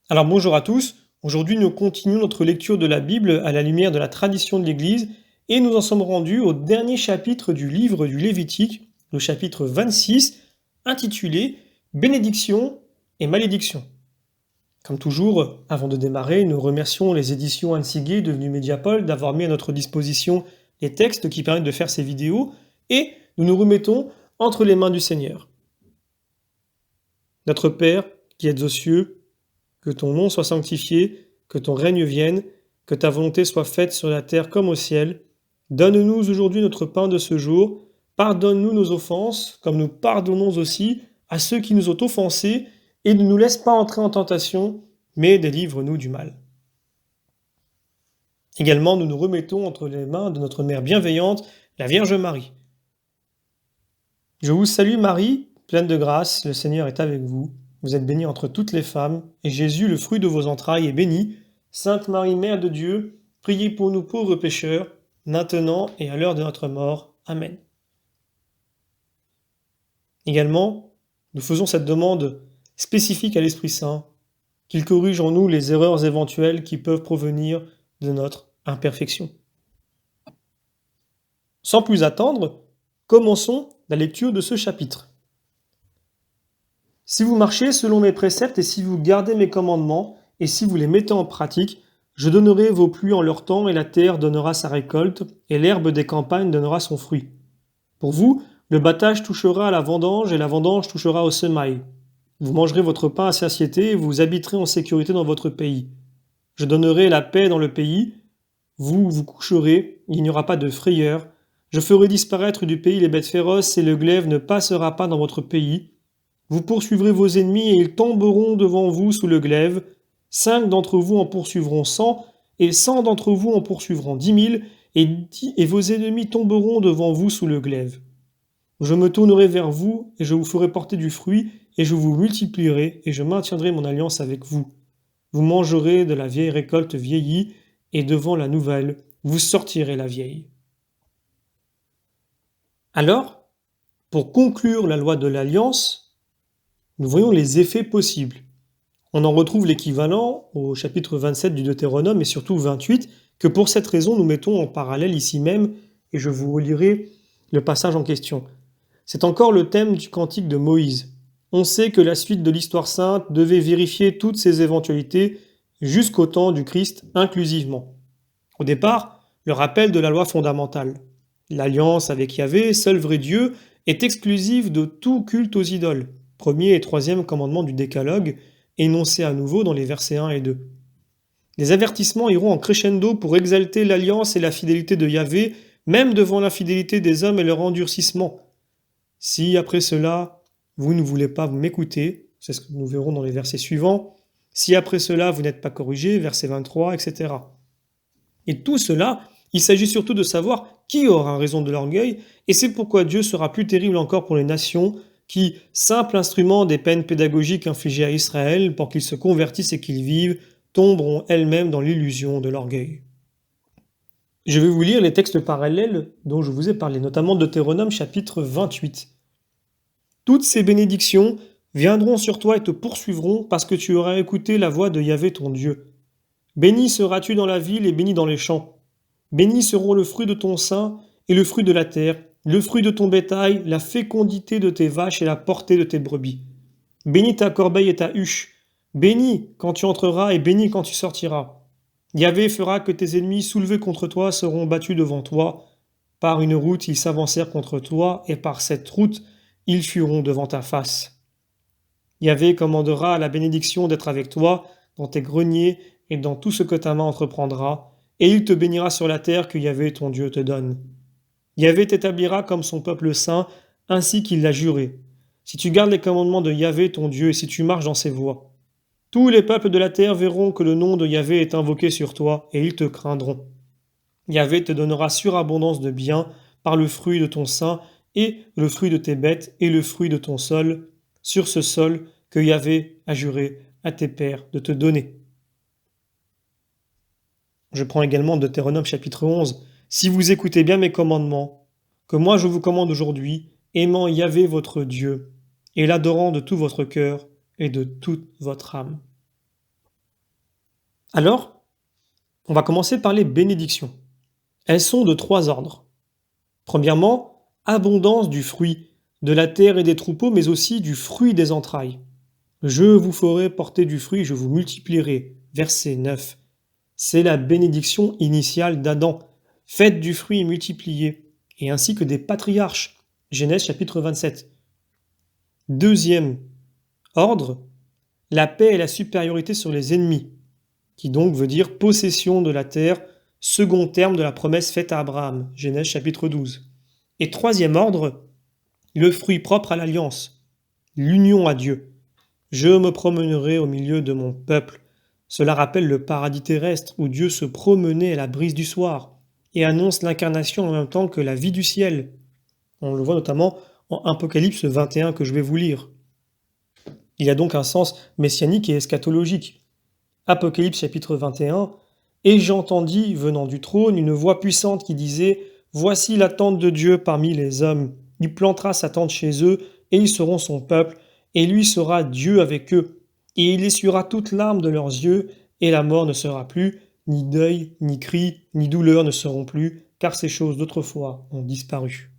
Alors bonjour à tous, aujourd'hui nous continuons notre lecture de la Bible à la lumière de la tradition de l'Église et nous en sommes rendus au dernier chapitre du livre du Lévitique, le chapitre 26, intitulé Bénédiction et malédiction. Comme toujours, avant de démarrer, nous remercions les éditions Anne Siguet devenues Mediapol d'avoir mis à notre disposition les textes qui permettent de faire ces vidéos et nous nous remettons entre les mains du Seigneur. Notre Père, qui êtes aux cieux, que ton nom soit sanctifié, que ton règne vienne, que ta volonté soit faite sur la terre comme au ciel. Donne-nous aujourd'hui notre pain de ce jour. Pardonne-nous nos offenses, comme nous pardonnons aussi à ceux qui nous ont offensés, et ne nous laisse pas entrer en tentation, mais délivre-nous du mal. Également, nous nous remettons entre les mains de notre Mère bienveillante, la Vierge Marie. Je vous salue Marie, pleine de grâce, le Seigneur est avec vous. Vous êtes bénie entre toutes les femmes, et Jésus, le fruit de vos entrailles, est béni. Sainte Marie, Mère de Dieu, priez pour nous pauvres pécheurs, maintenant et à l'heure de notre mort. Amen. Également, nous faisons cette demande spécifique à l'Esprit Saint, qu'il corrige en nous les erreurs éventuelles qui peuvent provenir de notre imperfection. Sans plus attendre, commençons la lecture de ce chapitre. Si vous marchez selon mes préceptes et si vous gardez mes commandements, et si vous les mettez en pratique, je donnerai vos pluies en leur temps et la terre donnera sa récolte, et l'herbe des campagnes donnera son fruit. Pour vous, le battage touchera à la vendange et la vendange touchera au semail. Vous mangerez votre pain à satiété et vous habiterez en sécurité dans votre pays. Je donnerai la paix dans le pays, vous vous coucherez, il n'y aura pas de frayeur. Je ferai disparaître du pays les bêtes féroces et le glaive ne passera pas dans votre pays. Vous poursuivrez vos ennemis et ils tomberont devant vous sous le glaive. 5 d'entre vous en poursuivront 100, et 100 d'entre vous en poursuivront 10 000, et vos ennemis tomberont devant vous sous le glaive. Je me tournerai vers vous, et je vous ferai porter du fruit, et je vous multiplierai, et je maintiendrai mon alliance avec vous. Vous mangerez de la vieille récolte vieillie, et devant la nouvelle, vous sortirez la vieille. Alors, pour conclure la loi de l'alliance, nous voyons les effets possibles. On en retrouve l'équivalent au chapitre 27 du Deutéronome et surtout 28, que pour cette raison nous mettons en parallèle ici même, et je vous relirai le passage en question. C'est encore le thème du cantique de Moïse. On sait que la suite de l'histoire sainte devait vérifier toutes ces éventualités jusqu'au temps du Christ inclusivement. Au départ, le rappel de la loi fondamentale. L'alliance avec Yahvé, seul vrai Dieu, est exclusive de tout culte aux idoles. Premier et troisième commandement du Décalogue, énoncé à nouveau dans les versets 1 et 2. Les avertissements iront en crescendo pour exalter l'alliance et la fidélité de Yahvé, même devant l'infidélité des hommes et leur endurcissement. Si après cela, vous ne voulez pas m'écouter, c'est ce que nous verrons dans les versets suivants, si après cela vous n'êtes pas corrigé, verset 23, etc. Et tout cela, il s'agit surtout de savoir qui aura raison de l'orgueil, et c'est pourquoi Dieu sera plus terrible encore pour les nations, qui, simple instrument des peines pédagogiques infligées à Israël pour qu'ils se convertissent et qu'ils vivent, tomberont elles-mêmes dans l'illusion de l'orgueil. Je vais vous lire les textes parallèles dont je vous ai parlé, notamment Deutéronome chapitre 28. Toutes ces bénédictions viendront sur toi et te poursuivront parce que tu auras écouté la voix de Yahvé ton Dieu. Béni seras-tu dans la ville et béni dans les champs. Bénis seront le fruit de ton sein et le fruit de la terre, le fruit de ton bétail, la fécondité de tes vaches et la portée de tes brebis. Bénis ta corbeille et ta huche. Bénis quand tu entreras et bénis quand tu sortiras. Yahvé fera que tes ennemis soulevés contre toi seront battus devant toi. Par une route ils s'avancèrent contre toi, et par cette route ils fuiront devant ta face. Yahvé commandera à la bénédiction d'être avec toi dans tes greniers et dans tout ce que ta main entreprendra, et il te bénira sur la terre que Yahvé ton Dieu te donne. Yahvé t'établira comme son peuple saint, ainsi qu'il l'a juré. Si tu gardes les commandements de Yahvé ton Dieu et si tu marches dans ses voies, tous les peuples de la terre verront que le nom de Yahvé est invoqué sur toi, et ils te craindront. Yahvé te donnera surabondance de biens par le fruit de ton sein, et le fruit de tes bêtes, et le fruit de ton sol, sur ce sol que Yahvé a juré à tes pères de te donner. Je prends également Deutéronome chapitre 11. Si vous écoutez bien mes commandements, que moi je vous commande aujourd'hui, aimant Yahvé votre Dieu, et l'adorant de tout votre cœur et de toute votre âme. Alors, on va commencer par les bénédictions. Elles sont de 3 ordres. Premièrement, abondance du fruit, de la terre et des troupeaux, mais aussi du fruit des entrailles. Je vous ferai porter du fruit, je vous multiplierai. Verset 9. C'est la bénédiction initiale d'Adam. Faites du fruit et multipliez, et ainsi que des patriarches. Genèse chapitre 27. Deuxième ordre, la paix et la supériorité sur les ennemis, qui donc veut dire possession de la terre, second terme de la promesse faite à Abraham. Genèse chapitre 12. Et troisième ordre, le fruit propre à l'alliance, l'union à Dieu. Je me promènerai au milieu de mon peuple. Cela rappelle le paradis terrestre où Dieu se promenait à la brise du soir et annonce l'incarnation en même temps que la vie du ciel. On le voit notamment en Apocalypse 21 que je vais vous lire. Il y a donc un sens messianique et eschatologique. Apocalypse chapitre 21. Et j'entendis, venant du trône, une voix puissante qui disait « Voici la tente de Dieu parmi les hommes. Il plantera sa tente chez eux, et ils seront son peuple, et lui sera Dieu avec eux. Et il essuiera toute larme de leurs yeux, et la mort ne sera plus, ni deuil, ni cri, ni douleur ne seront plus, car ces choses d'autrefois ont disparu. »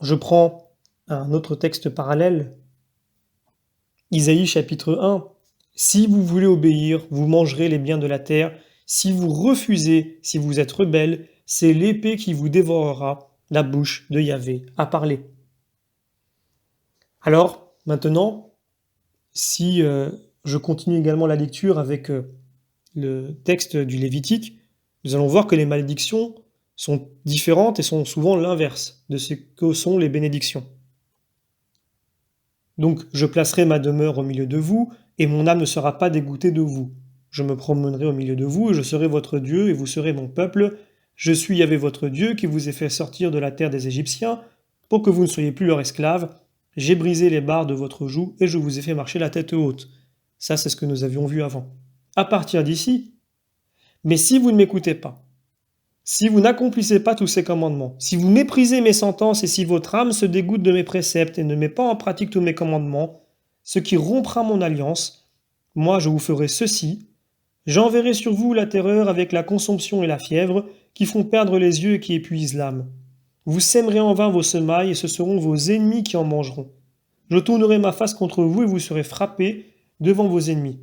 Je prends un autre texte parallèle. Isaïe chapitre 1. Si vous voulez obéir, vous mangerez les biens de la terre. Si vous refusez, si vous êtes rebelle, c'est l'épée qui vous dévorera. La bouche de Yahvé a parlé. Alors, maintenant, si je continue également la lecture avec le texte du Lévitique, nous allons voir que les malédictions sont différentes et sont souvent l'inverse de ce que sont les bénédictions. Donc, je placerai ma demeure au milieu de vous, et mon âme ne sera pas dégoûtée de vous. Je me promènerai au milieu de vous, et je serai votre Dieu, et vous serez mon peuple. Je suis Yahvé votre Dieu, qui vous ai fait sortir de la terre des Égyptiens, pour que vous ne soyez plus leurs esclaves. J'ai brisé les barres de votre joug, et je vous ai fait marcher la tête haute. Ça, c'est ce que nous avions vu avant. À partir d'ici, mais si vous ne m'écoutez pas, si vous n'accomplissez pas tous ces commandements, si vous méprisez mes sentences et si votre âme se dégoûte de mes préceptes et ne met pas en pratique tous mes commandements, ce qui rompra mon alliance, moi je vous ferai ceci, j'enverrai sur vous la terreur avec la consomption et la fièvre qui font perdre les yeux et qui épuisent l'âme. Vous sèmerez en vain vos semailles et ce seront vos ennemis qui en mangeront. Je tournerai ma face contre vous et vous serez frappés devant vos ennemis.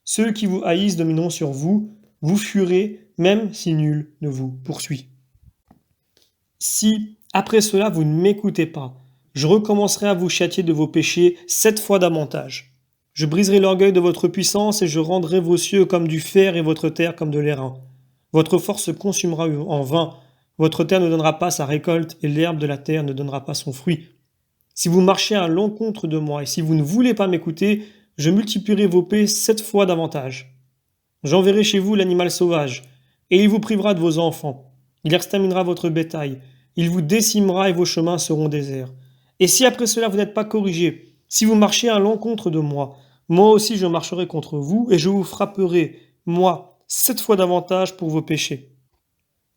Ceux qui vous haïssent domineront sur vous, vous fuirez même si nul ne vous poursuit. Si, après cela, vous ne m'écoutez pas, je recommencerai à vous châtier de vos péchés 7 fois davantage. Je briserai l'orgueil de votre puissance et je rendrai vos cieux comme du fer et votre terre comme de l'airain. Votre force se consumera en vain, votre terre ne donnera pas sa récolte et l'herbe de la terre ne donnera pas son fruit. Si vous marchez à l'encontre de moi et si vous ne voulez pas m'écouter, je multiplierai vos paix 7 fois davantage. J'enverrai chez vous l'animal sauvage, et il vous privera de vos enfants. Il exterminera votre bétail, il vous décimera et vos chemins seront déserts. Et si après cela vous n'êtes pas corrigés, si vous marchez à l'encontre de moi, moi aussi je marcherai contre vous, et je vous frapperai, moi, 7 fois davantage pour vos péchés.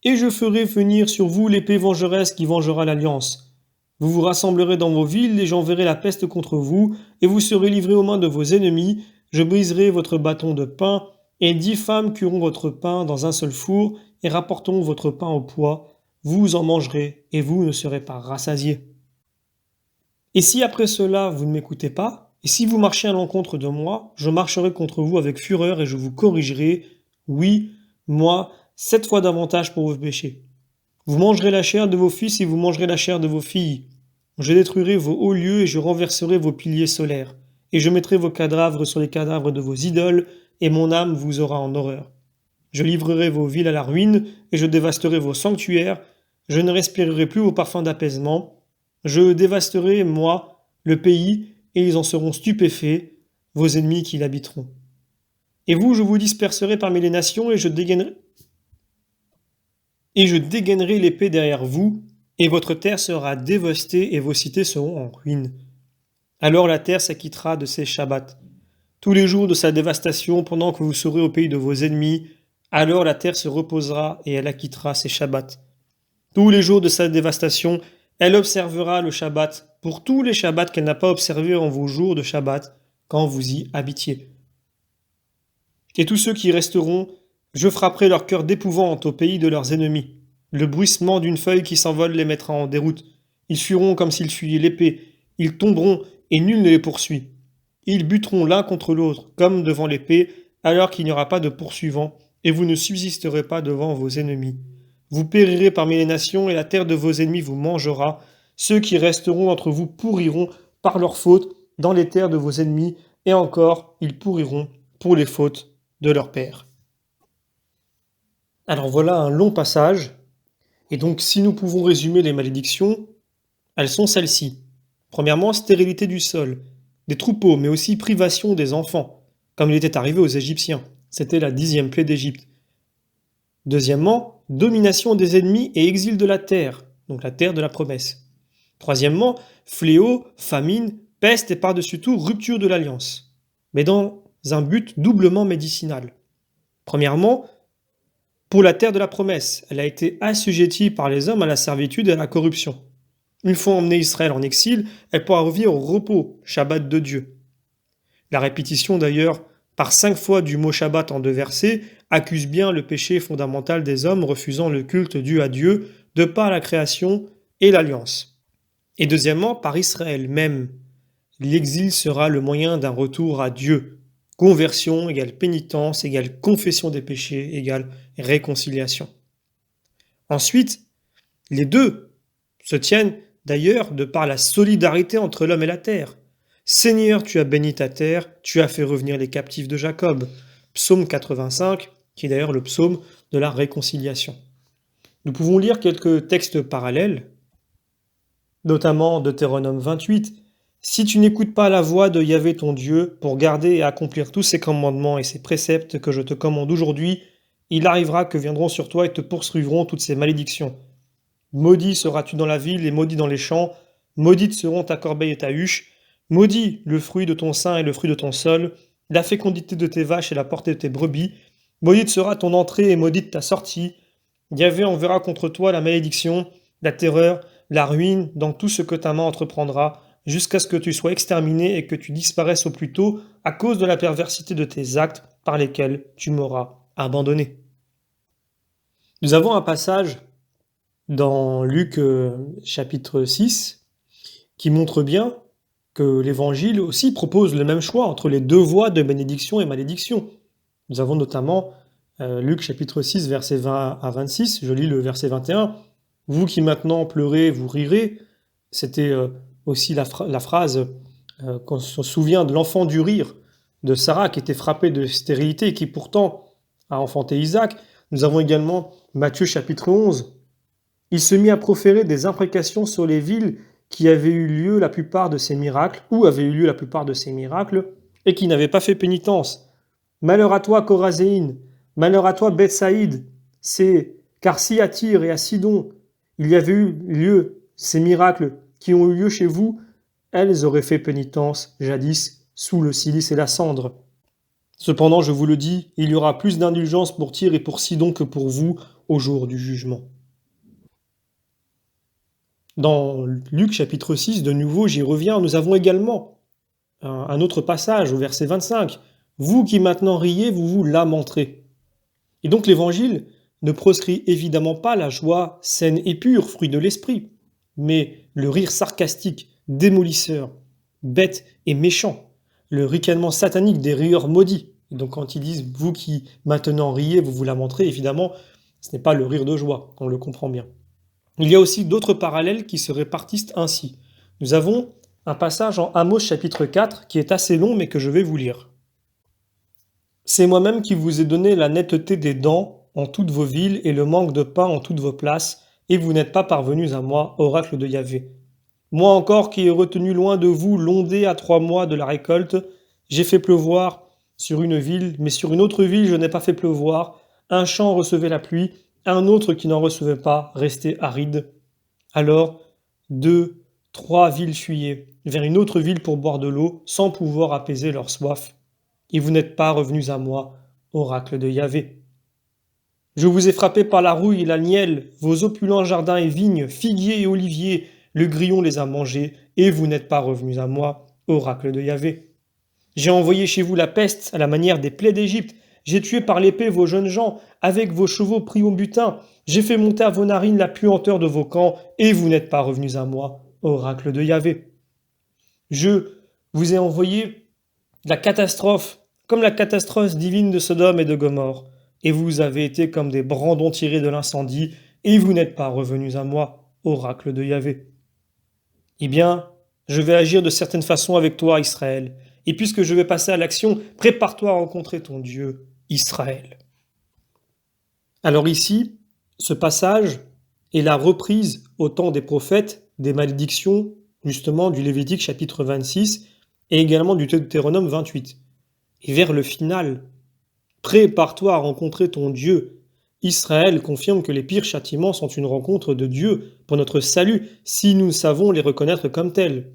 Et je ferai venir sur vous l'épée vengeresse qui vengera l'alliance. Vous vous rassemblerez dans vos villes, et j'enverrai la peste contre vous, et vous serez livrés aux mains de vos ennemis, je briserai votre bâton de pain, et 10 femmes cuiront votre pain dans un seul four, et rapporteront votre pain au poids, vous en mangerez, et vous ne serez pas rassasiés. Et si après cela vous ne m'écoutez pas, et si vous marchez à l'encontre de moi, je marcherai contre vous avec fureur, et je vous corrigerai, oui, moi, 7 fois davantage pour vos péchés. Vous mangerez la chair de vos fils, et vous mangerez la chair de vos filles. Je détruirai vos hauts lieux, et je renverserai vos piliers solaires, et je mettrai vos cadavres sur les cadavres de vos idoles, et mon âme vous aura en horreur. Je livrerai vos villes à la ruine, et je dévasterai vos sanctuaires, je ne respirerai plus vos parfums d'apaisement, je dévasterai, moi, le pays, et ils en seront stupéfaits, vos ennemis qui l'habiteront. Et vous, je vous disperserai parmi les nations, et je dégainerai l'épée derrière vous, et votre terre sera dévastée, et vos cités seront en ruine. Alors la terre s'acquittera de ses shabbats. Tous les jours de sa dévastation, pendant que vous serez au pays de vos ennemis, alors la terre se reposera et elle acquittera ses shabbats. Tous les jours de sa dévastation, elle observera le Shabbat pour tous les Shabbats qu'elle n'a pas observés en vos jours de Shabbat, quand vous y habitiez. Et tous ceux qui resteront, je frapperai leur cœur d'épouvante au pays de leurs ennemis. Le bruissement d'une feuille qui s'envole les mettra en déroute. Ils fuiront comme s'ils fuyaient l'épée. Ils tomberont et nul ne les poursuit. Ils buteront l'un contre l'autre, comme devant l'épée, alors qu'il n'y aura pas de poursuivant, et vous ne subsisterez pas devant vos ennemis. Vous périrez parmi les nations, et la terre de vos ennemis vous mangera. Ceux qui resteront entre vous pourriront par leurs fautes dans les terres de vos ennemis, et encore, ils pourriront pour les fautes de leur père. Alors voilà un long passage, et donc si nous pouvons résumer les malédictions, elles sont celles-ci. Premièrement, stérilité du sol, des troupeaux, mais aussi privation des enfants, comme il était arrivé aux Égyptiens. C'était la 10e plaie d'Égypte. Deuxièmement, domination des ennemis et exil de la terre, donc la terre de la promesse. Troisièmement, fléau, famine, peste et par-dessus tout rupture de l'alliance, mais dans un but doublement médicinal. Premièrement, pour la terre de la promesse, elle a été assujettie par les hommes à la servitude et à la corruption. Une fois emmené Israël en exil, elle pourra revenir au repos, Shabbat de Dieu. La répétition d'ailleurs par 5 fois du mot Shabbat en 2 versets accuse bien le péché fondamental des hommes refusant le culte dû à Dieu de par la création et l'alliance. Et deuxièmement, par Israël même. L'exil sera le moyen d'un retour à Dieu. Conversion égale pénitence égale confession des péchés égale réconciliation. Ensuite, les deux se tiennent d'ailleurs de par la solidarité entre l'homme et la terre. Seigneur, tu as béni ta terre, tu as fait revenir les captifs de Jacob. Psaume 85, qui est d'ailleurs le psaume de la réconciliation. Nous pouvons lire quelques textes parallèles, notamment Deutéronome 28. Si tu n'écoutes pas la voix de Yahvé ton Dieu pour garder et accomplir tous ses commandements et ses préceptes que je te commande aujourd'hui, il arrivera que viendront sur toi et te poursuivront toutes ces malédictions. Maudit seras-tu dans la ville et maudit dans les champs, maudites seront ta corbeille et ta huche, maudit le fruit de ton sein et le fruit de ton sol, la fécondité de tes vaches et la portée de tes brebis, maudite sera ton entrée et maudite ta sortie. Yahvé enverra contre toi la malédiction, la terreur, la ruine dans tout ce que ta main entreprendra, jusqu'à ce que tu sois exterminé et que tu disparaisses au plus tôt à cause de la perversité de tes actes par lesquels tu m'auras abandonné. Nous avons un passage dans Luc chapitre 6 qui montre bien que l'Évangile aussi propose le même choix entre les deux voies de bénédiction et malédiction. Nous avons notamment Luc chapitre 6 versets 20 à 26, je lis le verset 21. « Vous qui maintenant pleurez, vous rirez », c'était aussi la phrase qu'on se souvient de l'enfant du rire de Sarah qui était frappée de stérilité et qui pourtant a enfanté Isaac. Nous avons également Matthieu chapitre 11. Il se mit à proférer des imprécations sur les villes qui avaient eu lieu la plupart de ces miracles, ou avaient eu lieu la plupart de ces miracles, et qui n'avaient pas fait pénitence. Malheur à toi, Corazéine, malheur à toi, Bethsaïde, car si à Tyr et à Sidon il y avait eu lieu ces miracles qui ont eu lieu chez vous, elles auraient fait pénitence jadis sous le cilice et la cendre. Cependant, je vous le dis, il y aura plus d'indulgence pour Tyr et pour Sidon que pour vous au jour du jugement. Dans Luc chapitre 6, de nouveau, j'y reviens, nous avons également un autre passage au verset 25. « Vous qui maintenant riez, vous vous lamenterez. » Et donc l'Évangile ne proscrit évidemment pas la joie saine et pure, fruit de l'esprit, mais le rire sarcastique, démolisseur, bête et méchant, le ricanement satanique des rieurs maudits. Et donc quand ils disent « vous qui maintenant riez, vous vous lamenterez », évidemment, ce n'est pas le rire de joie, on le comprend bien. Il y a aussi d'autres parallèles qui se répartissent ainsi. Nous avons un passage en Amos chapitre 4 qui est assez long mais que je vais vous lire. « C'est moi-même qui vous ai donné la netteté des dents en toutes vos villes et le manque de pain en toutes vos places, et vous n'êtes pas parvenus à moi, oracle de Yahvé. Moi encore qui ai retenu loin de vous l'ondée à 3 mois de la récolte, j'ai fait pleuvoir sur une ville, mais sur une autre ville je n'ai pas fait pleuvoir, un champ recevait la pluie, un autre qui n'en recevait pas restait aride. Alors, 2, 3 villes fuyaient vers une autre ville pour boire de l'eau, sans pouvoir apaiser leur soif. Et vous n'êtes pas revenus à moi, oracle de Yahvé. Je vous ai frappé par la rouille et la nielle, vos opulents jardins et vignes, figuiers et oliviers, le grillon les a mangés, et vous n'êtes pas revenus à moi, oracle de Yahvé. J'ai envoyé chez vous la peste à la manière des plaies d'Égypte, J'ai tué par l'épée vos jeunes gens, avec vos chevaux pris au butin. J'ai fait monter à vos narines la puanteur de vos camps, et vous n'êtes pas revenus à moi, oracle de Yahvé. Je vous ai envoyé la catastrophe, comme la catastrophe divine de Sodome et de Gomorrhe, et vous avez été comme des brandons tirés de l'incendie, et vous n'êtes pas revenus à moi, oracle de Yahvé. Eh bien, je vais agir de certaines façons avec toi, Israël, et puisque je vais passer à l'action, prépare-toi à rencontrer ton Dieu, Israël. Alors ici, ce passage est la reprise au temps des prophètes des malédictions, justement du Lévitique chapitre 26 et également du Deutéronome 28. Et vers le final, prépare-toi à rencontrer ton Dieu. Israël confirme que les pires châtiments sont une rencontre de Dieu pour notre salut si nous savons les reconnaître comme tels.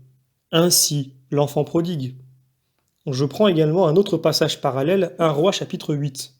Ainsi, l'enfant prodigue. Je prends également un autre passage parallèle, 1 Roi chapitre 8.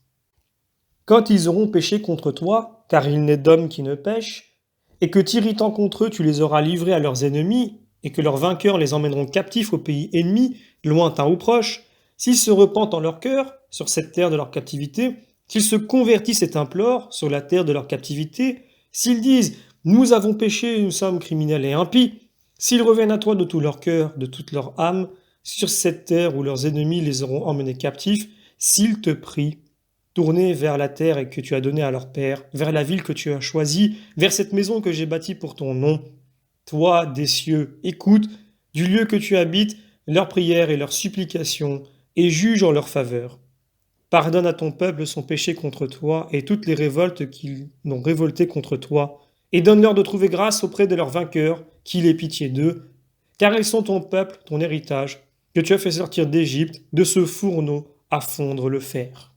Quand ils auront péché contre toi, car il n'est d'homme qui ne pêche, et que t'irritant contre eux tu les auras livrés à leurs ennemis, et que leurs vainqueurs les emmèneront captifs au pays ennemi, lointain ou proche, s'ils se repentent en leur cœur, sur cette terre de leur captivité, s'ils se convertissent et implorent, sur la terre de leur captivité, s'ils disent « Nous avons péché, nous sommes criminels et impies », s'ils reviennent à toi de tout leur cœur, de toute leur âme, sur cette terre où leurs ennemis les auront emmenés captifs, s'ils te prient, tournés vers la terre et que tu as donnée à leur père, vers la ville que tu as choisie, vers cette maison que j'ai bâtie pour ton nom. Toi, des cieux, écoute, du lieu que tu habites, leurs prières et leurs supplications, et juge en leur faveur. Pardonne à ton peuple son péché contre toi et toutes les révoltes qu'ils n'ont révoltées contre toi, et donne-leur de trouver grâce auprès de leurs vainqueurs, qu'il ait pitié d'eux, car ils sont ton peuple, ton héritage, que tu as fait sortir d'Égypte, de ce fourneau à fondre le fer.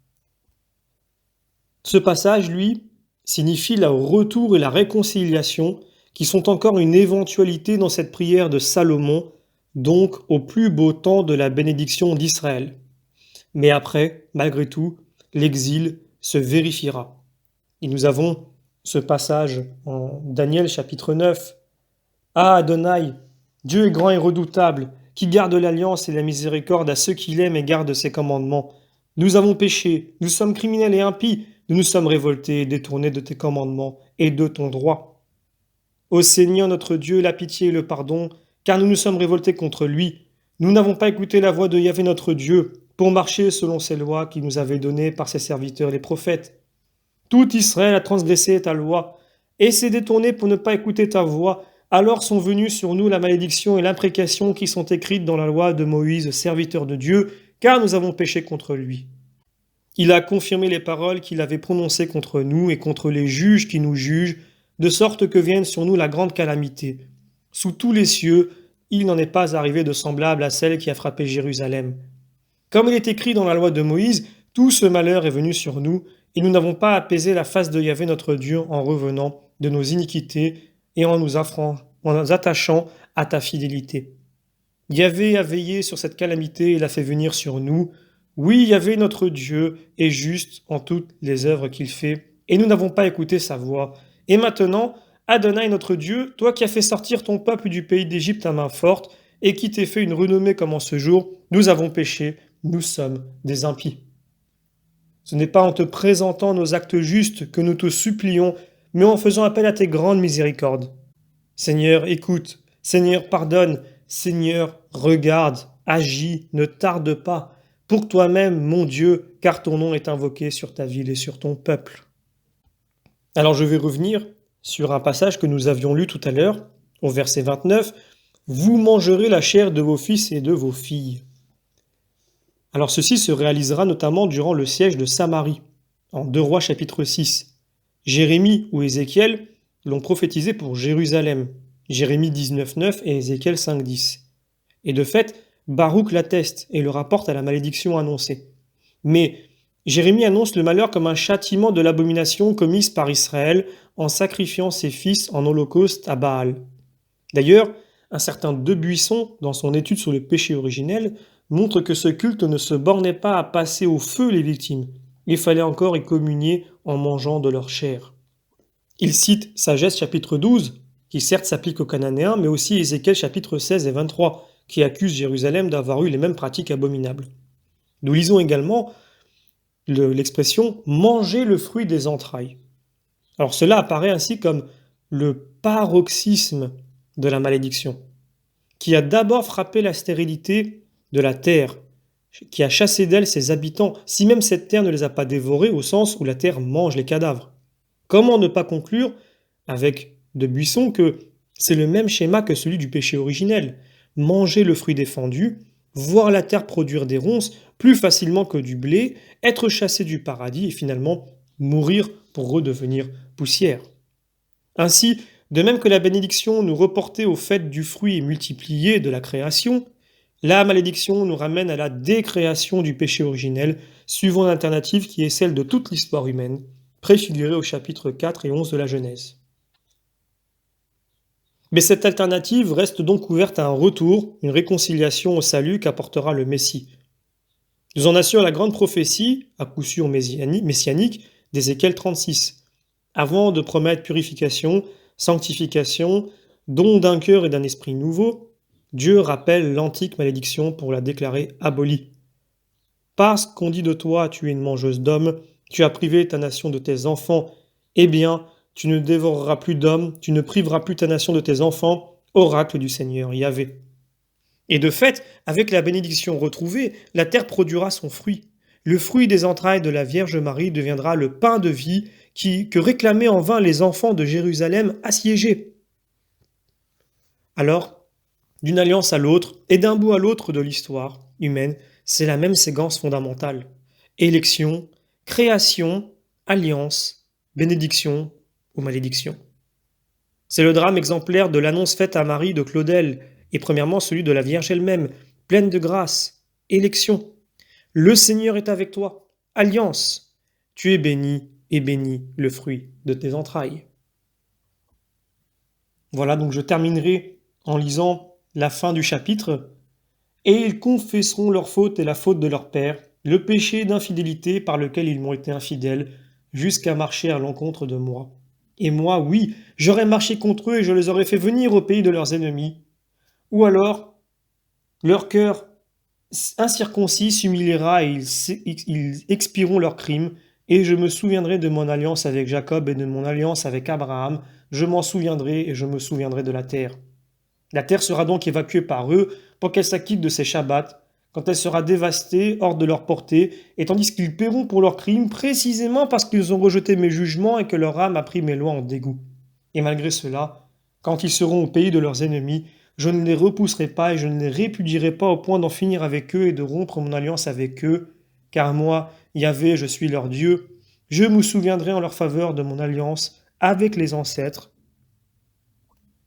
Ce passage, lui, signifie le retour et la réconciliation qui sont encore une éventualité dans cette prière de Salomon, donc au plus beau temps de la bénédiction d'Israël. Mais après, malgré tout, l'exil se vérifiera. Et nous avons ce passage en Daniel chapitre 9. Ah Adonai, Dieu est grand et redoutable, qui garde l'alliance et la miséricorde à ceux qui l'aiment et gardent ses commandements. Nous avons péché, nous sommes criminels et impies, nous nous sommes révoltés et détournés de tes commandements et de ton droit. Ô Seigneur notre Dieu, la pitié et le pardon, car nous nous sommes révoltés contre lui. Nous n'avons pas écouté la voix de Yahvé notre Dieu, pour marcher selon ses lois qu'il nous avait données par ses serviteurs les prophètes. Tout Israël a transgressé ta loi, et s'est détourné pour ne pas écouter ta voix. Alors sont venues sur nous la malédiction et l'imprécation qui sont écrites dans la loi de Moïse, serviteur de Dieu, car nous avons péché contre lui. Il a confirmé les paroles qu'il avait prononcées contre nous et contre les juges qui nous jugent, de sorte que vienne sur nous la grande calamité. Sous tous les cieux, il n'en est pas arrivé de semblable à celle qui a frappé Jérusalem. Comme il est écrit dans la loi de Moïse, tout ce malheur est venu sur nous, et nous n'avons pas apaisé la face de Yahvé notre Dieu en revenant de nos iniquités et en nous attachant à ta fidélité. Yahvé a veillé sur cette calamité et l'a fait venir sur nous. Oui, Yahvé notre Dieu est juste en toutes les œuvres qu'il fait, et nous n'avons pas écouté sa voix. Et maintenant, Adonai notre Dieu, toi qui as fait sortir ton peuple du pays d'Égypte à main forte, et qui t'es fait une renommée comme en ce jour, nous avons péché, nous sommes des impies. Ce n'est pas en te présentant nos actes justes que nous te supplions, mais en faisant appel à tes grandes miséricordes. Seigneur, écoute, Seigneur, pardonne, Seigneur, regarde, agis, ne tarde pas, pour toi-même, mon Dieu, car ton nom est invoqué sur ta ville et sur ton peuple. Alors je vais revenir sur un passage que nous avions lu tout à l'heure, au verset 29, « Vous mangerez la chair de vos fils et de vos filles ». Alors ceci se réalisera notamment durant le siège de Samarie, en 2 Rois chapitre 6. Jérémie ou Ézéchiel l'ont prophétisé pour Jérusalem, Jérémie 19.9 et Ézéchiel 5.10. Et de fait, Baruch l'atteste et le rapporte à la malédiction annoncée. Mais Jérémie annonce le malheur comme un châtiment de l'abomination commise par Israël en sacrifiant ses fils en holocauste à Baal. D'ailleurs, un certain Debuisson, dans son étude sur le péché originel, montre que ce culte ne se bornait pas à passer au feu les victimes. Il fallait encore y communier en mangeant de leur chair. Il cite Sagesse chapitre 12, qui certes s'applique aux Cananéens, mais aussi Ézéchiel chapitre 16 et 23, qui accuse Jérusalem d'avoir eu les mêmes pratiques abominables. Nous lisons également l'expression « manger le fruit des entrailles ». Alors cela apparaît ainsi comme le paroxysme de la malédiction, qui a d'abord frappé la stérilité de la terre, qui a chassé d'elle ses habitants, si même cette terre ne les a pas dévorés au sens où la terre mange les cadavres. Comment ne pas conclure, avec de Buisson, que c'est le même schéma que celui du péché originel, manger le fruit défendu, voir la terre produire des ronces plus facilement que du blé, être chassé du paradis et finalement mourir pour redevenir poussière. Ainsi, de même que la bénédiction nous reportait au fait du fruit multiplié de la création, la malédiction nous ramène à la décréation du péché originel, suivant l'alternative qui est celle de toute l'histoire humaine, préfigurée au chapitre 4 et 11 de la Genèse. Mais cette alternative reste donc ouverte à un retour, une réconciliation au salut qu'apportera le Messie. Nous en assure la grande prophétie, à coup sûr messianique, d'Ézéchiel 36, avant de promettre purification, sanctification, don d'un cœur et d'un esprit nouveau. Dieu rappelle l'antique malédiction pour la déclarer abolie. Parce qu'on dit de toi, tu es une mangeuse d'hommes, tu as privé ta nation de tes enfants, eh bien, tu ne dévoreras plus d'hommes, tu ne priveras plus ta nation de tes enfants, oracle du Seigneur Yahvé. Et de fait, avec la bénédiction retrouvée, la terre produira son fruit. Le fruit des entrailles de la Vierge Marie deviendra le pain de vie que réclamaient en vain les enfants de Jérusalem assiégés. Alors, d'une alliance à l'autre et d'un bout à l'autre de l'histoire humaine, c'est la même séquence fondamentale. Élection, création, alliance, bénédiction ou malédiction. C'est le drame exemplaire de l'annonce faite à Marie de Claudel, et premièrement celui de la Vierge elle-même, pleine de grâce, élection. Le Seigneur est avec toi, alliance. Tu es béni et béni le fruit de tes entrailles. Voilà, donc je terminerai en lisant la fin du chapitre. Et ils confesseront leur faute et la faute de leur père, le péché d'infidélité par lequel ils m'ont été infidèles, jusqu'à marcher à l'encontre de moi. Et moi, oui, j'aurais marché contre eux et je les aurais fait venir au pays de leurs ennemis. Ou alors, leur cœur incirconcis s'humiliera et ils expieront leurs crimes, et je me souviendrai de mon alliance avec Jacob et de mon alliance avec Abraham, je m'en souviendrai et je me souviendrai de la terre. La terre sera donc évacuée par eux pour qu'elle s'acquitte de ses shabbats, quand elle sera dévastée, hors de leur portée, et tandis qu'ils paieront pour leurs crimes précisément parce qu'ils ont rejeté mes jugements et que leur âme a pris mes lois en dégoût. Et malgré cela, quand ils seront au pays de leurs ennemis, je ne les repousserai pas et je ne les répudierai pas au point d'en finir avec eux et de rompre mon alliance avec eux, car moi, Yahvé, je suis leur Dieu, je me souviendrai en leur faveur de mon alliance avec les ancêtres,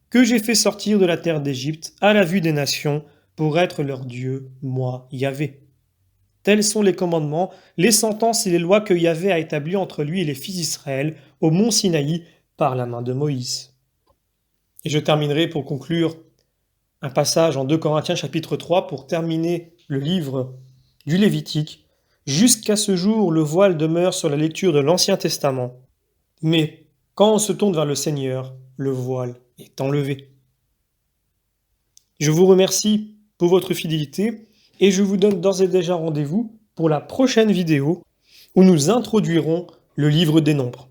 que j'ai fait sortir de la terre d'Égypte à la vue des nations pour être leur Dieu, moi, Yahvé. Tels sont les commandements, les sentences et les lois que Yahvé a établies entre lui et les fils d'Israël au mont Sinaï par la main de Moïse. Et je terminerai pour conclure un passage en 2 Corinthiens chapitre 3 pour terminer le livre du Lévitique. Jusqu'à ce jour, le voile demeure sur la lecture de l'Ancien Testament. Mais quand on se tourne vers le Seigneur, le voile est enlevé. Je vous remercie pour votre fidélité et je vous donne d'ores et déjà rendez-vous pour la prochaine vidéo où nous introduirons le livre des nombres.